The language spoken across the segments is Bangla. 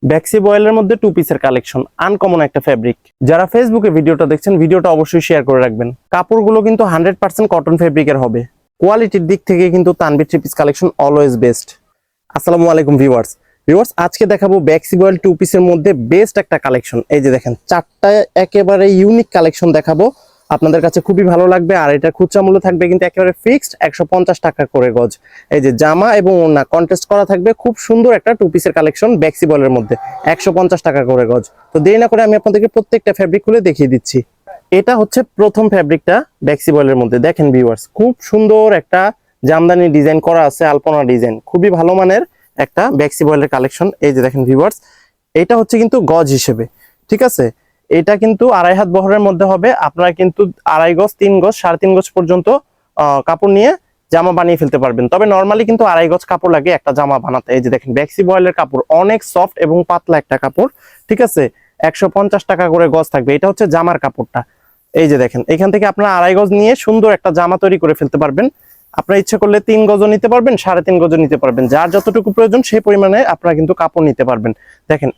ব্যাক্সি বয়েলের মধ্যে টু পিসের কালেকশন, আনকমন একটা ফেব্রিক। যারা ফেসবুকে ভিডিওটা দেখছেন, ভিডিওটা অবশ্যই শেয়ার করে রাখবেন। কাপড়গুলো কিন্তু 100% কটন ফেব্রিকের হবে। কোয়ালিটির দিক থেকে কিন্তু Tanvir three piece collection always best. আসসালামু আলাইকুম ভিউয়ার্স। আজকে দেখাবো ব্যাক্সি বয়েল টু পিসের মধ্যে বেস্ট একটা কালেকশন। এই যে দেখেন, চারটা একেবারে ইউনিক কালেকশন দেখাবো, আপনাদের কাছে খুবই ভালো লাগবে। আর এটা খুচরা মূল্য থাকবে কিন্তু একেবারে ফিক্সড 150 টাকা করে গজ। এই যে জামা এবং ওড়না কন্টেস্ট করা থাকবে। খুব সুন্দর একটা টু পিসের কালেকশন ব্যাক্সি বয়েলের মধ্যে 150 টাকা করে গজ। তো দেরি না করে আমি আপনাদেরকে প্রত্যেকটা ফ্যাব্রিক খুলে দেখিয়ে দিচ্ছি। এটা হচ্ছে প্রথম ফ্যাব্রিকটা ব্যাক্সি বয়েলের মধ্যে। দেখেন ভিউয়ার্স, খুব সুন্দর একটা জামদানি ডিজাইন করা আছে, আলপনা ডিজাইন, খুবই ভালো মানের একটা ব্যাক্সি বয়েলের কালেকশন। এই যে দেখেন ভিউয়ার্স, এটা হচ্ছে কিন্তু গজ হিসেবে, ঠিক আছে। এটা কিন্তু 2.5 হাত বহরের মধ্যে হবে। আপনারা কিন্তু 2.5 গজ, 3 গজ, 3.5 গজ পর্যন্ত কাপড় নিয়ে জামা বানিয়ে ফেলতে পারবেন। তবে নর্মালি কিন্তু 2.5 গজ কাপড় লাগে একটা জামা বানাতে। এই যে দেখেন, ব্যাক্সি বয়েলের কাপড় অনেক সফট এবং পাতলা একটা কাপড়, ঠিক আছে। 150 টাকা করে গজ থাকবে। এটা হচ্ছে জামার কাপড়টা। এই যে দেখেন, এখান থেকে আপনারা 2.5 গজ নিয়ে সুন্দর একটা জামা তৈরি করে ফেলতে পারবেন। আপনার ইচ্ছে করলে 3 গজও নিতে পারবেন, 3.5 গজও নিতে পারবেন। যার যতটুকু প্রয়োজন সেই পরিমাণে আপনারা কিন্তু কাপড় নিতে পারবেন। দেখেন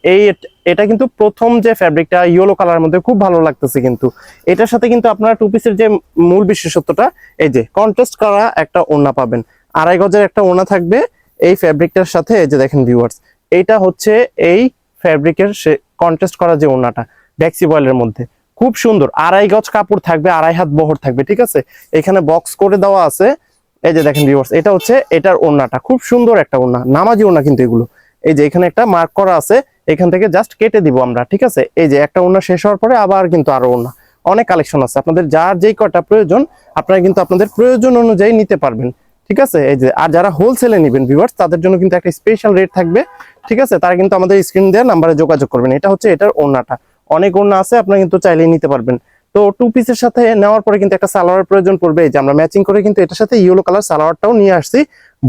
এটা কিন্তু প্রথম যে ফ্যাব্রিকটা ইয়েলো কালারের মধ্যে খুব ভালো লাগতেছে। কিন্তু এটার সাথে কিন্তু আপনারা টু পিসের যে মূল বিশেষত্বটা, এই যে কন্ট্রাস্ট করা একটা ওড়না পাবেন। 2.5 গজের একটা ওড়না থাকবে এই ফ্যাব্রিকটার সাথে। এই যে দেখেন ভিউয়ার্স, এইটা হচ্ছে এই ফ্যাব্রিকের কন্ট্রাস্ট করা যে ওড়নাটা ব্যাক্সি বয়েলের মধ্যে। খুব সুন্দর 2.5 গজ কাপড় থাকবে, 2.5 হাত বহর থাকবে, ঠিক আছে। এখানে বক্স করে দেওয়া আছে। এই যে দেখেন ভিউয়ার্স, এটা হচ্ছে এটার ওড়নাটা। খুব সুন্দর একটা ওড়না, নামাজি ওড়না কিন্তু এগুলো। এই যে এখানে একটা মার্ক করা আছে, এখান থেকে জাস্ট কেটে দিব আমরা, ঠিক আছে। এই যে একটা ওড়না শেষ হওয়ার পরে আবার কিন্তু আরো ওড়না। অনেক কালেকশন আছে, আপনাদের যার যেই কটা প্রয়োজন আপনারা কিন্তু আপনাদের প্রয়োজন অনুযায়ী নিতে পারবেন, ঠিক আছে। এই যে আর যারা হোলসেলে নেবেন ভিউয়ার্স, তাদের জন্য কিন্তু একটা স্পেশাল রেট থাকবে, ঠিক আছে। তারা কিন্তু আমাদের স্ক্রিন দেওয়া নাম্বারে যোগাযোগ করবেন। এটা হচ্ছে এটার ওড়নাটা। অনেক ওড়না আছে, আপনারা কিন্তু চাইলেই নিতে পারবেন। তো টু পিসের সাথে নেওয়ার পরে কিন্তু একটা সালোয়ারের প্রয়োজন পড়বে। এই যে আমরা ম্যাচিং করে কিন্তু এটার সাথে ইয়েলো কালার সালোয়ারটাও নিয়ে আসছি।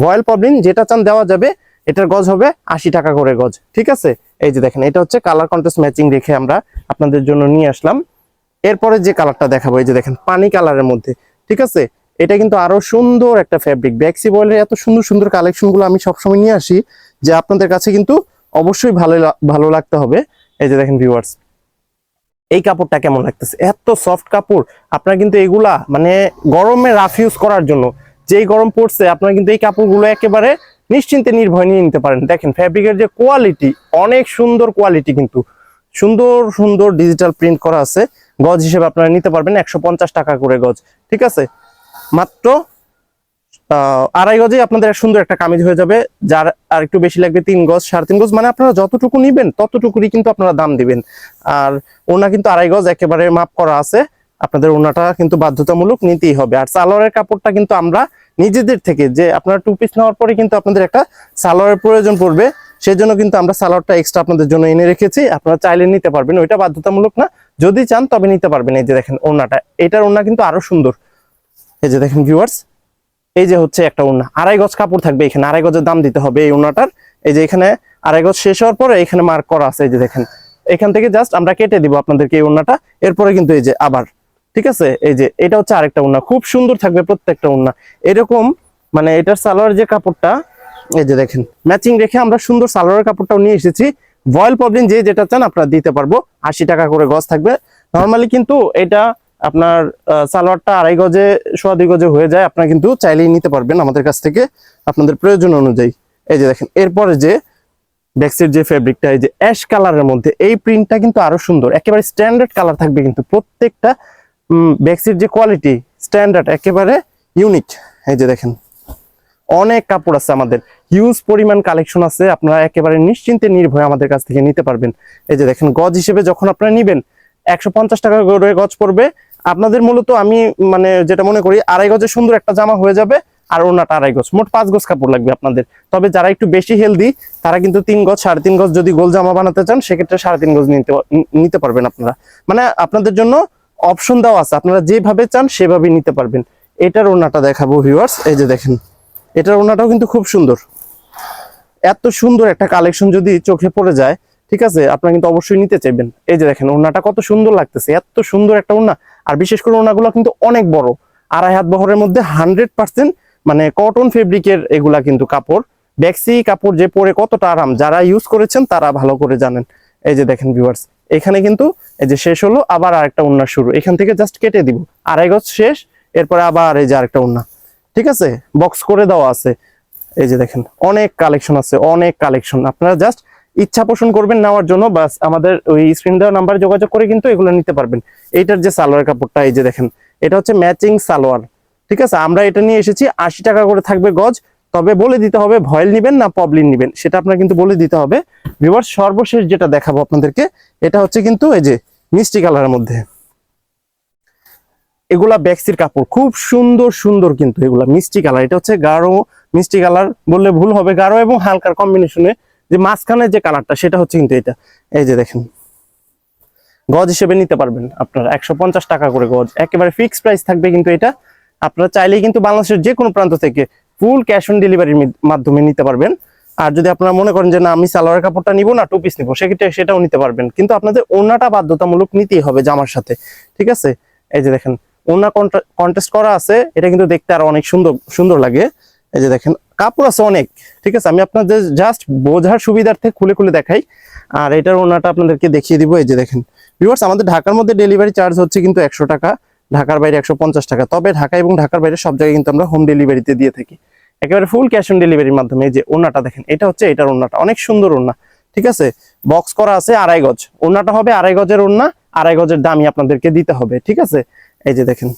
ভয়েল প্রবলেম যেটা চান দেওয়া যাবে। এটার গজ হবে 80 টাকা করে গজ, ঠিক আছে। এই যে দেখেন, এটা হচ্ছে কালার কন্ট্রাস্ট ম্যাচিং রেখে আমরা আপনাদের জন্য নিয়ে আসলাম। এরপরে যে কালারটা দেখাবো, এই যে দেখেন পানি কালারের মধ্যে, ঠিক আছে। এটা কিন্তু আরো সুন্দর একটা ফ্যাব্রিক। ব্যাক্সি বয়েলের এত সুন্দর সুন্দর কালেকশন গুলো আমি সবসময় নিয়ে আসি, যে আপনাদের কাছে কিন্তু অবশ্যই ভালো লাগতে হবে। এই যে দেখেন ভিউয়ার্স, এই কাপড়টা কেমন লাগতেছে, এত সফট কাপড়। আপনারা কিন্তু এগুলা মানে গরমে রাফ ইউজ করার জন্য, যেই গরম পড়ছে, আপনারা কিন্তু এই কাপড়গুলো একেবারে নিশ্চিন্তে নির্ভয় নিয়ে নিতে পারেন। দেখেন ফ্যাব্রিকের যে কোয়ালিটি, অনেক সুন্দর কোয়ালিটি, কিন্তু সুন্দর সুন্দর ডিজিটাল প্রিন্ট করা আছে। গজ হিসেবে আপনারা নিতে পারবেন 150 টাকা করে গজ, ঠিক আছে। মাত্র 2.5 গজে আপনাদের সুন্দর একটা কামিজ হয়ে যাবে। যার আর একটু বেশি লাগবে 3 গজ, 3.5 গজ, মানে আপনারা যতটুকু নিবেন ততটুকুরই কিন্তু আপনারা দাম দিবেন। আর ওনা কিন্তু 2.5 গজ একেবারে মাপ করা আছে। আপনাদের ওনাটা কিন্তু বাধ্যতামূলক নিতেই হবে। আর সালোয়ারের কাপড়টা কিন্তু আমরা নিজেদের থেকে, যে আপনারা টু পিস নেওয়ার পরে কিন্তু আপনাদের একটা সালোয়ারের প্রয়োজন পড়বে, সেজন্য কিন্তু আমরা সালোয়ারটা এক্সট্রা আপনাদের জন্য এনে রেখেছি। আপনারা চাইলে নিতে পারবেন, ওইটা বাধ্যতামূলক না, যদি চান তবে নিতে পারবেন। এই যে দেখেন ওনাটা, এটার ওনা কিন্তু আরো সুন্দর। এই যে দেখেন ভিউয়ার্স, এই যে হচ্ছে একটা ওড়না, 2.5 গজ কাপড় থাকবে। এখানে 2.5 গজের দাম দিতে হবে এই ওড়নাটার। এই যে এখানে 2.5 গজ শেষ হওয়ার পরে এখানে মার্ক করা আছে। এই যে দেখেন, এখান থেকে জাস্ট আমরা কেটে দিব আপনাদেরকে এই ওড়নাটা। এরপরে কিন্তু এই যে আবার, ঠিক আছে। এই যে এটা হচ্ছে আরেকটা ওড়না, খুব সুন্দর থাকবে প্রত্যেকটা ওড়না এরকম। মানে এটার সালোয়ার যে কাপড়টা, এই যে দেখেন ম্যাচিং রেখে আমরা সুন্দর সালোয়ারের কাপড়টাও নিয়ে এসেছি। ভয়েল প্রবলেম যে যেটা চান আপনারা দিতে পারবো। 80 টাকা করে গজ থাকবে। নর্মালি কিন্তু এটা আপনার সালোয়ারটা 2.5 গজে, 2.25 গজে হয়ে যায়। আপনারা কিন্তু চাইলেই নিতে পারবেন আমাদের কাছ থেকে আপনাদের প্রয়োজন অনুযায়ী। এই যে দেখেন, এরপরে যে ব্যাক্সির যে ফেব্রিকটা, এই যে অ্যাশ কালারের মধ্যে, এই প্রিন্টটা কিন্তু আরো সুন্দর, একেবারে স্ট্যান্ডার্ড কালার থাকবে কিন্তু প্রত্যেকটা। ব্যাক্সির যে কোয়ালিটি স্ট্যান্ডার্ড, একেবারে ইউনিক। এই যে দেখেন, অনেক কাপড় আছে আমাদের, হিউজ পরিমাণ কালেকশন আছে। আপনারা একেবারে নিশ্চিন্তে নির্ভয়ে আমাদের কাছ থেকে নিতে পারবেন। এই যে দেখেন, গজ হিসেবে যখন আপনারা নিবেন 150 টাকা করে গজ পড়বে আপনাদের। মূলত আমি মানে যেটা মনে করি, 2.5 গজে সুন্দর একটা জামা হয়ে যাবে। আর ওনাটা 2.5 গজ, মোট 5 গজ কাপড় লাগবে আপনাদের। তবে যারা একটু বেশি হেলদি, তারা কিন্তু 3 গজ, 3.5 গজ যদি গোল জামা বানাতে চান, সেক্ষেত্রে 3.5 গজ নিতে পারবেন আপনারা। মানে আপনাদের জন্য অপশন দেওয়া আছে, আপনারা যেভাবে চান সেভাবেই নিতে পারবেন। এটার ওনাটা দেখাবো ভিউয়ার্স। এই যে দেখেন, এটার ওনাটাও কিন্তু খুব সুন্দর। এত সুন্দর একটা কালেকশন যদি চোখে পড়ে যায়, ঠিক আছে, আপনারা কিন্তু অবশ্যই নিতে চাইবেন। এই যে দেখেন ওড়নাটা কত সুন্দর লাগতেছে, এত সুন্দর একটা ওড়না। আর বিশেষ করে ওড়নাগুলো কিন্তু অনেক বড়, 2.5 হাত বহরের মধ্যে 100% মানে কটন ফেব্রিকের এগুলা কিন্তু কাপড়। ব্যাক্সি কাপড় যে পরে কতটা আরাম, যারা ইউজ করেছেন তারা ভালো করে জানেন। এই যে দেখেন ভিউয়ার্স, এখানে কিন্তু এই যে শেষ হলো, আবার আরেকটা ওড়না শুরু, এখান থেকে জাস্ট কেটে দিব, 2.5 গজ শেষ, এরপরে আবার এই যে আরেকটা ওড়না, ঠিক আছে, বক্স করে দেওয়া আছে। এই যে দেখেন অনেক কালেকশন আছে, অনেক কালেকশন, আপনারা জাস্ট ইচ্ছা পোষণ করবেন নেওয়ার জন্য, বাস আমাদের ওই স্ক্রিন দেওয়া নাম্বারে যোগাযোগ করে কিন্তু এগুলো নিতে পারবেন। এইটার যে সালোয়ার কাপড়টা, এই যে দেখেন, এটা হচ্ছে ম্যাচিং সালোয়ার, ঠিক আছে। আমরা এটা নিয়ে এসেছি 80 টাকা করে থাকবে গজ, তবে বলে দিতে হবে ভয়েল নিবেন না পবলিন নিবেন, সেটা আপনার কিন্তু বলে দিতে হবে। ভিউয়ার্স, সর্বশেষ যেটা দেখাবো আপনাদেরকে, এটা হচ্ছে কিন্তু এই যে মিষ্টি কালারের মধ্যে, এগুলা ব্যাক্সির কাপড়, খুব সুন্দর সুন্দর, কিন্তু এগুলা মিষ্টি কালার, এটা হচ্ছে গাঢ় মিষ্টি কালার বললে ভুল হবে, গাঢ় এবং হালকার কম্বিনেশনে যে মাঝখানে যে কালারটা, সেটা হচ্ছে কিন্তু এটা। এই যে দেখেন, গজ হিসেবে নিতে পারবেন আপনারা 150 টাকা করে গজ, একেবারে ফিক্সড প্রাইস থাকবে কিন্তু এটা। আপনারা চাইলেই কিন্তু বাংলাদেশের যে কোনো প্রান্ত থেকে ফুল ক্যাশ অন ডেলিভারির মাধ্যমে নিতে পারবেন। আর যদি আপনারা মনে করেন যে না আমি সালোয়ার কাপড়টা নিব না, 2 পিস নিবো, সেক্ষেত্রে সেটাও নিতে পারবেন, কিন্তু আপনাদের ওড়নাটা বাধ্যতামূলক নিতেই হবে জামার সাথে, ঠিক আছে। এই যে দেখেন, ওড়না কন্টেস্ট করা আছে, এটা কিন্তু দেখতে আরো অনেক সুন্দর সুন্দর লাগে। এই যে দেখেন, কাপড় আছে অনেক, ঠিক আছে, আমি আপনাদের জাস্ট বোঝার সুবিধার্থে খুলে খুলে দেখাই। আর এটার ওড়নাটা আপনাদেরকে দেখিয়ে দিব। এই যে দেখেন ভিউয়ার্স, আমাদের ঢাকার মধ্যে ডেলিভারি চার্জ হচ্ছে কিন্তু 100 টাকা, ঢাকার বাইরে 150 টাকা, তবে ঢাকা এবং ঢাকার বাইরে সব জায়গায় কিন্তু আমরা হোম ডেলিভারিতে দিয়ে থাকি, একেবারে ফুল ক্যাশ অন ডেলিভারির মাধ্যমে। এই যে ওড়নাটা দেখেন, এটা হচ্ছে এটার ওড়নাটা, অনেক সুন্দর ওড়না, ঠিক আছে, বক্স করা আছে 2.5 গজ, ওড়নাটা হবে 2.5 গজের ওড়না, 2.5 গজের দামই আপনাদেরকে দিতে হবে, ঠিক আছে। এই যে দেখেন,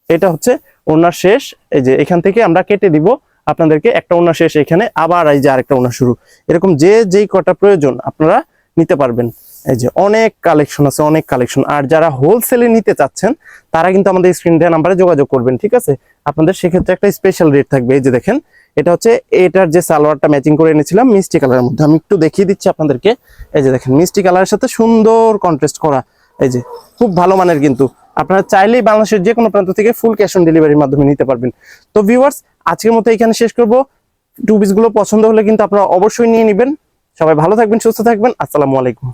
এটা হচ্ছে ওড়নার শেষ, এই যে এখান থেকে আমরা কেটে দিব আপনাদেরকে, একটা ওড়না শেষ, এখানে আবার এই যে আরেকটা ওড়না শুরু, এরকম যে যেই কটা প্রয়োজন আপনারা নিতে পারবেন। এই যে অনেক কালেকশন আছে, অনেক কালেকশন। আর যারা হোলসেলে নিতে চাচ্ছেন তারা কিন্তু আমাদের স্ক্রিন দেওয়া নাম্বারে যোগাযোগ করবেন, ঠিক আছে, আপনাদের সেক্ষেত্রে একটা স্পেশাল রেট থাকবে। এই যে দেখেন, এটা হচ্ছে এটার যে সালোয়ারটা ম্যাচিং করে এনেছিলাম মিষ্টি কালারের মধ্যে, আমি একটু দেখিয়ে দিচ্ছি আপনাদেরকে। এই যে দেখেন, মিষ্টি কালারের সাথে সুন্দর কন্ট্রাস্ট করা, এই যে খুব ভালো মানের, কিন্তু আপনারা চাইলেই বাংলাদেশের যে কোনো প্রান্ত থেকে ফুল ক্যাশ অন ডেলিভারির মাধ্যমে নিতে পারবেন। তো ভিউয়ার্স, আজকের মতো এখানে শেষ করব। 2 পিসগুলো পছন্দ হলে কিন্তু আপনারা অবশ্যই নিয়ে নেবেন। সবাই ভালো থাকবেন, সুস্থ থাকবেন, আসসালামু আলাইকুম।